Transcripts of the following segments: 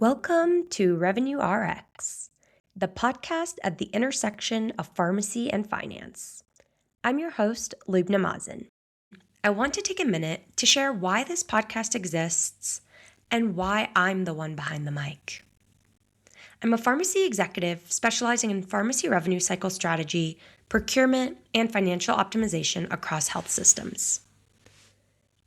Welcome to Revenue RX, the podcast at the intersection of pharmacy and finance. I'm your host, Lubna Mazen. I want to take a minute to share why this podcast exists and why I'm the one behind the mic. I'm a pharmacy executive specializing in pharmacy revenue cycle strategy, procurement, and financial optimization across health systems.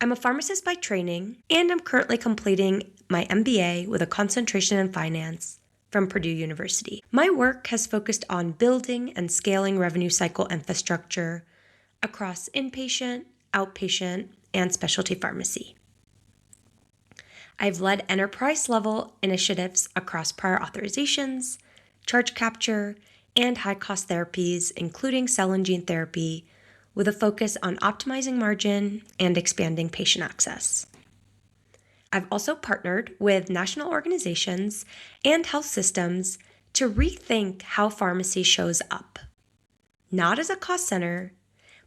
I'm a pharmacist by training, and I'm currently completing my MBA with a concentration in finance from Purdue University. My work has focused on building and scaling revenue cycle infrastructure across inpatient, outpatient, and specialty pharmacy. I've led enterprise-level initiatives across prior authorizations, charge capture, and high-cost therapies, including cell and gene therapy, with a focus on optimizing margin and expanding patient access. I've also partnered with national organizations and health systems to rethink how pharmacy shows up, not as a cost center,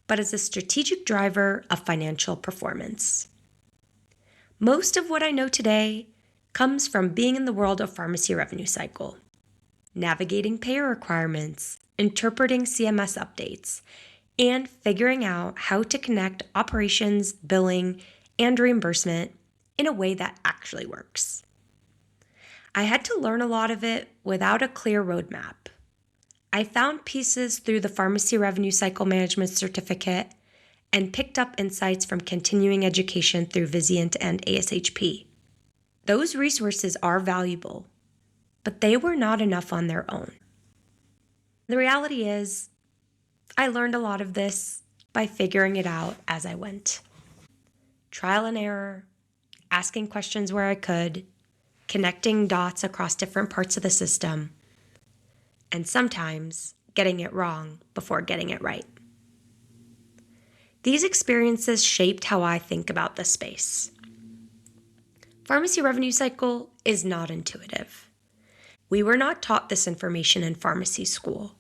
but as a strategic driver of financial performance. Most of what I know today comes from being in the world of pharmacy revenue cycle, navigating payer requirements, interpreting CMS updates, and figuring out how to connect operations, billing, and reimbursement in a way that actually works. I had to learn a lot of it without a clear roadmap. I found pieces through the Pharmacy Revenue Cycle Management Certificate and picked up insights from continuing education through Vizient and ASHP. Those resources are valuable, but they were not enough on their own. The reality is, I learned a lot of this by figuring it out as I went. Trial and error, asking questions where I could, connecting dots across different parts of the system, and sometimes getting it wrong before getting it right. These experiences shaped how I think about the space. Pharmacy revenue cycle is not intuitive. We were not taught this information in pharmacy school.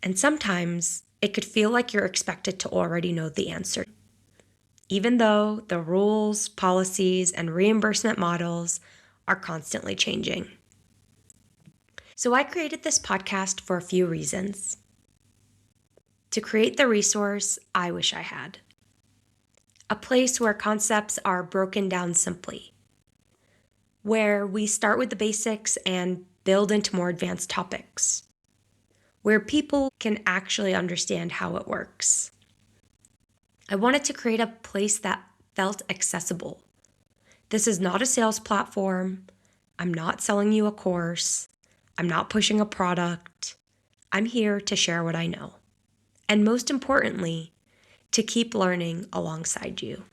And sometimes it could feel like you're expected to already know the answer, even though the rules, policies, and reimbursement models are constantly changing. So I created this podcast for a few reasons. To create the resource I wish I had. A place where concepts are broken down simply, where we start with the basics and build into more advanced topics, where people can actually understand how it works. I wanted to create a place that felt accessible. This is not a sales platform. I'm not selling you a course. I'm not pushing a product. I'm here to share what I know. And most importantly, to keep learning alongside you.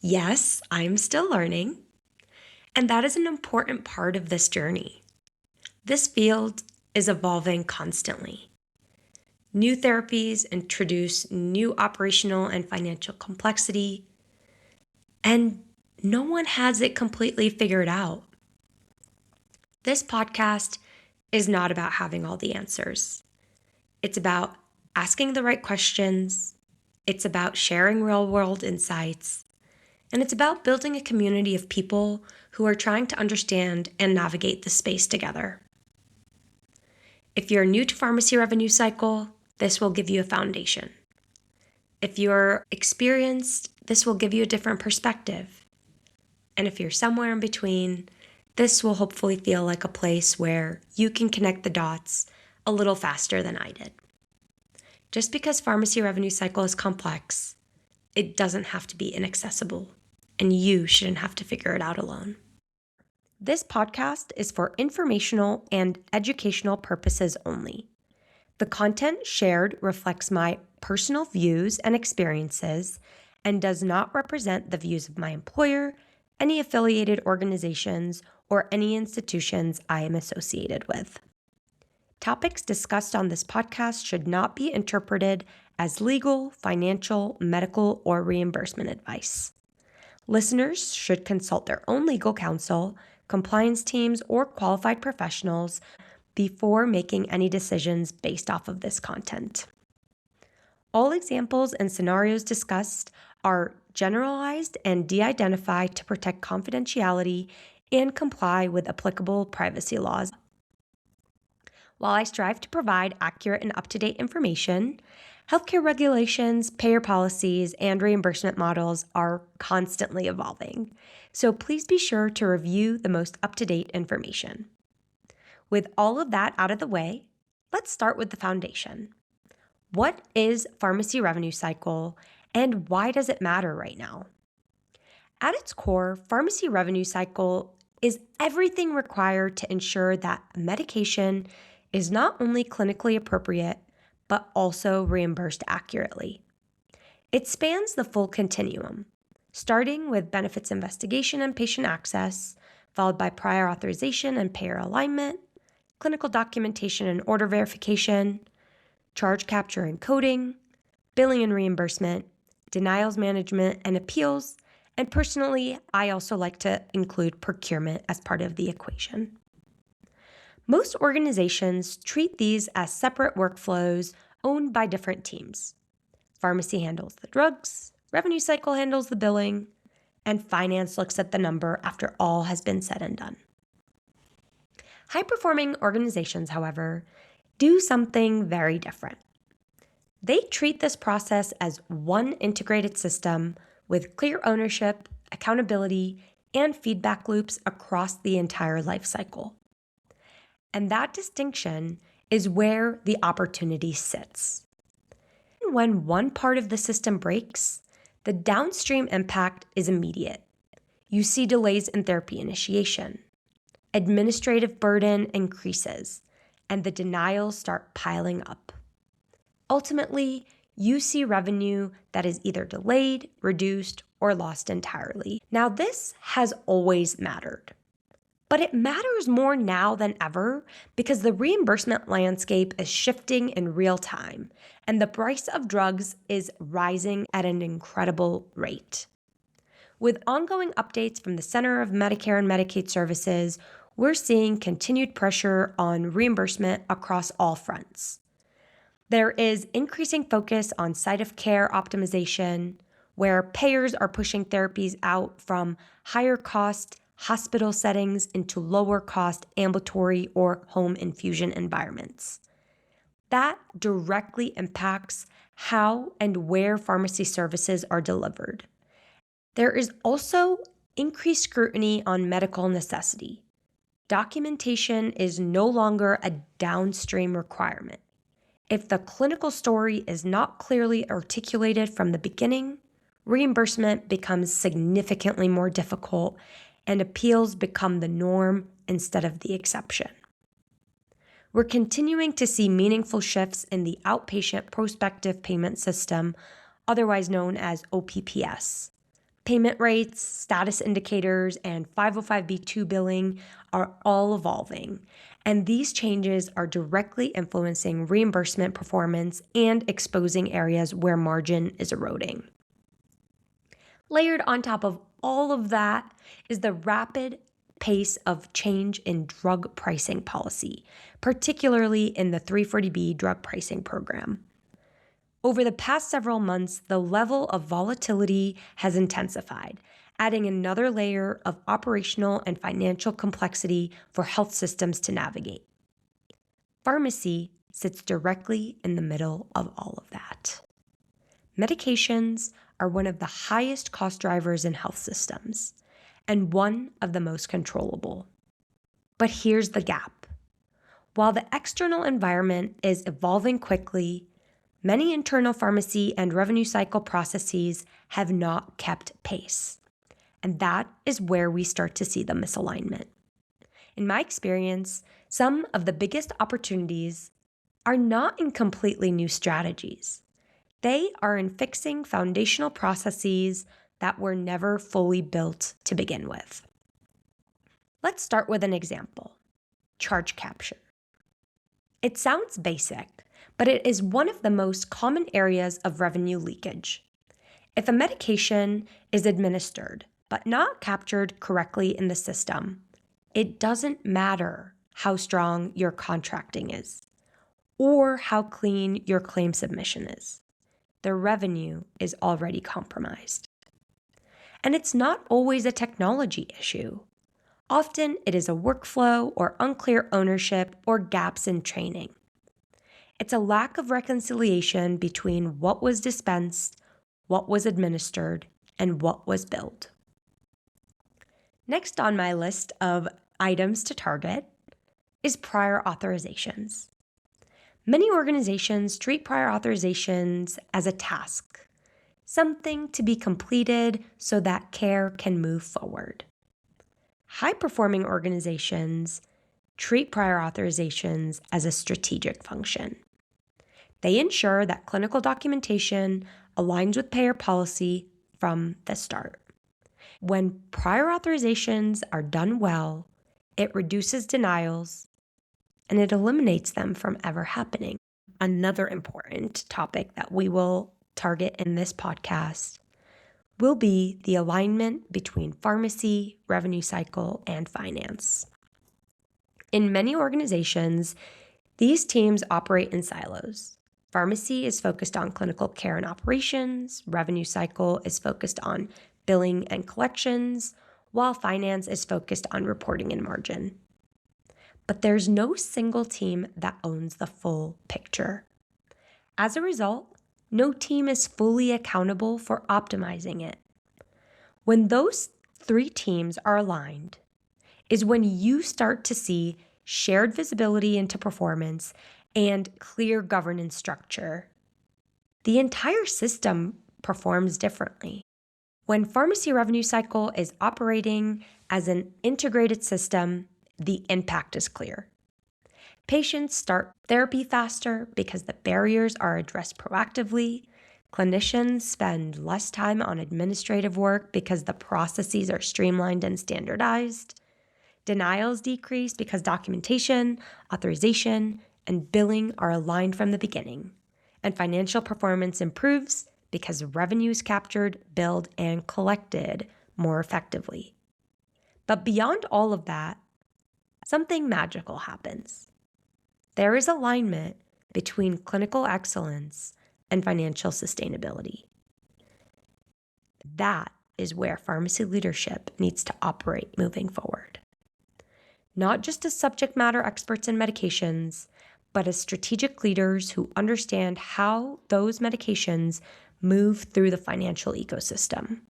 Yes, I'm still learning. And that is an important part of this journey. This field is evolving constantly. New therapies introduce new operational and financial complexity, and no one has it completely figured out. This podcast is not about having all the answers. It's about asking the right questions. It's about sharing real-world insights. And it's about building a community of people who are trying to understand and navigate the space together. If you're new to pharmacy revenue cycle, this will give you a foundation. If you're experienced, this will give you a different perspective. And if you're somewhere in between, this will hopefully feel like a place where you can connect the dots a little faster than I did. Just because pharmacy revenue cycle is complex, it doesn't have to be inaccessible, and you shouldn't have to figure it out alone. This podcast is for informational and educational purposes only. The content shared reflects my personal views and experiences and does not represent the views of my employer, any affiliated organizations, or any institutions I am associated with. Topics discussed on this podcast should not be interpreted as legal, financial, medical, or reimbursement advice. Listeners should consult their own legal counsel, compliance teams, or qualified professionals before making any decisions based off of this content. All examples and scenarios discussed are generalized and de-identified to protect confidentiality and comply with applicable privacy laws. While I strive to provide accurate and up-to-date information, healthcare regulations, payer policies, and reimbursement models are constantly evolving. So please be sure to review the most up-to-date information. With all of that out of the way, let's start with the foundation. What is pharmacy revenue cycle, and why does it matter right now? At its core, pharmacy revenue cycle is everything required to ensure that a medication is not only clinically appropriate, but also reimbursed accurately. It spans the full continuum, starting with benefits investigation and patient access, followed by prior authorization and payer alignment, clinical documentation and order verification, charge capture and coding, billing and reimbursement, denials management and appeals, and personally, I also like to include procurement as part of the equation. Most organizations treat these as separate workflows owned by different teams. Pharmacy handles the drugs, revenue cycle handles the billing, and finance looks at the number after all has been said and done. High-performing organizations, however, do something very different. They treat this process as one integrated system with clear ownership, accountability, and feedback loops across the entire life cycle. And that distinction is where the opportunity sits. When one part of the system breaks, the downstream impact is immediate. You see delays in therapy initiation. Administrative burden increases, and the denials start piling up. Ultimately, you see revenue that is either delayed, reduced, or lost entirely. Now, this has always mattered. But it matters more now than ever because the reimbursement landscape is shifting in real time, and the price of drugs is rising at an incredible rate. With ongoing updates from the Center of Medicare and Medicaid Services, we're seeing continued pressure on reimbursement across all fronts. There is increasing focus on site of care optimization, where payers are pushing therapies out from higher cost hospital settings into lower cost ambulatory or home infusion environments. That directly impacts how and where pharmacy services are delivered. There is also increased scrutiny on medical necessity. Documentation is no longer a downstream requirement. If the clinical story is not clearly articulated from the beginning, reimbursement becomes significantly more difficult and appeals become the norm instead of the exception. We're continuing to see meaningful shifts in the outpatient prospective payment system, otherwise known as OPPS. Payment rates, status indicators, and 505(b)(2) billing are all evolving, and these changes are directly influencing reimbursement performance and exposing areas where margin is eroding. Layered on top of all of that is the rapid pace of change in drug pricing policy, particularly in the 340B drug pricing program. Over the past several months, the level of volatility has intensified, adding another layer of operational and financial complexity for health systems to navigate. Pharmacy sits directly in the middle of all of that. Medications are one of the highest cost drivers in health systems and one of the most controllable. But here's the gap. While the external environment is evolving quickly, many internal pharmacy and revenue cycle processes have not kept pace. And that is where we start to see the misalignment. In my experience, some of the biggest opportunities are not in completely new strategies. They are in fixing foundational processes that were never fully built to begin with. Let's start with an example: charge capture. It sounds basic, but it is one of the most common areas of revenue leakage. If a medication is administered but not captured correctly in the system, it doesn't matter how strong your contracting is or how clean your claim submission is. The revenue is already compromised. And it's not always a technology issue. Often it is a workflow or unclear ownership or gaps in training. It's a lack of reconciliation between what was dispensed, what was administered, and what was billed. Next on my list of items to target is prior authorizations. Many organizations treat prior authorizations as a task, something to be completed so that care can move forward. High-performing organizations treat prior authorizations as a strategic function. They ensure that clinical documentation aligns with payer policy from the start. When prior authorizations are done well, it reduces denials and it eliminates them from ever happening. Another important topic that we will target in this podcast will be the alignment between pharmacy, revenue cycle, and finance. In many organizations, these teams operate in silos. Pharmacy is focused on clinical care and operations, revenue cycle is focused on billing and collections, while finance is focused on reporting and margin. But there's no single team that owns the full picture. As a result, no team is fully accountable for optimizing it. When those three teams are aligned is when you start to see shared visibility into performance and clear governance structure. The entire system performs differently. When pharmacy revenue cycle is operating as an integrated system, the impact is clear. Patients start therapy faster because the barriers are addressed proactively. Clinicians spend less time on administrative work because the processes are streamlined and standardized. Denials decrease because documentation, authorization, and billing are aligned from the beginning. And financial performance improves because revenue is captured, billed, and collected more effectively. But beyond all of that, something magical happens. There is alignment between clinical excellence and financial sustainability. That is where pharmacy leadership needs to operate moving forward. Not just as subject matter experts in medications, but as strategic leaders who understand how those medications move through the financial ecosystem.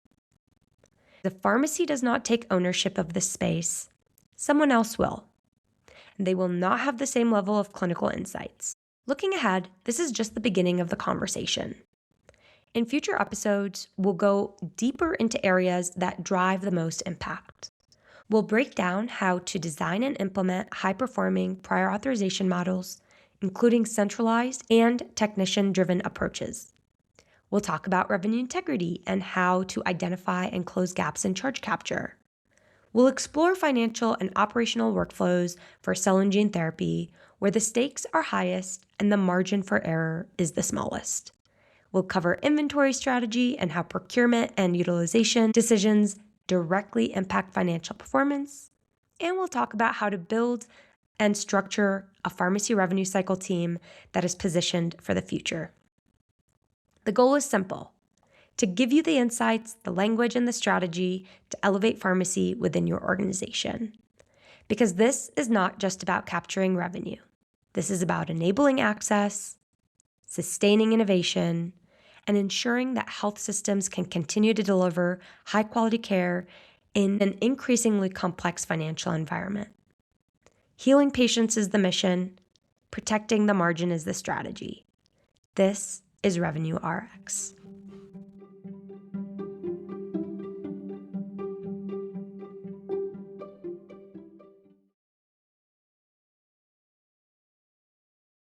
The pharmacy does not take ownership of this space, someone else will. And they will not have the same level of clinical insights. Looking ahead, this is just the beginning of the conversation. In future episodes, we'll go deeper into areas that drive the most impact. We'll break down how to design and implement high-performing prior authorization models, including centralized and technician-driven approaches. We'll talk about revenue integrity and how to identify and close gaps in charge capture. We'll explore financial and operational workflows for cell and gene therapy, where the stakes are highest and the margin for error is the smallest. We'll cover inventory strategy and how procurement and utilization decisions directly impact financial performance. And we'll talk about how to build and structure a pharmacy revenue cycle team that is positioned for the future. The goal is simple: to give you the insights, the language, and the strategy to elevate pharmacy within your organization. Because this is not just about capturing revenue. This is about enabling access, sustaining innovation, and ensuring that health systems can continue to deliver high-quality care in an increasingly complex financial environment. Healing patients is the mission. Protecting the margin is the strategy. This is Revenue RX.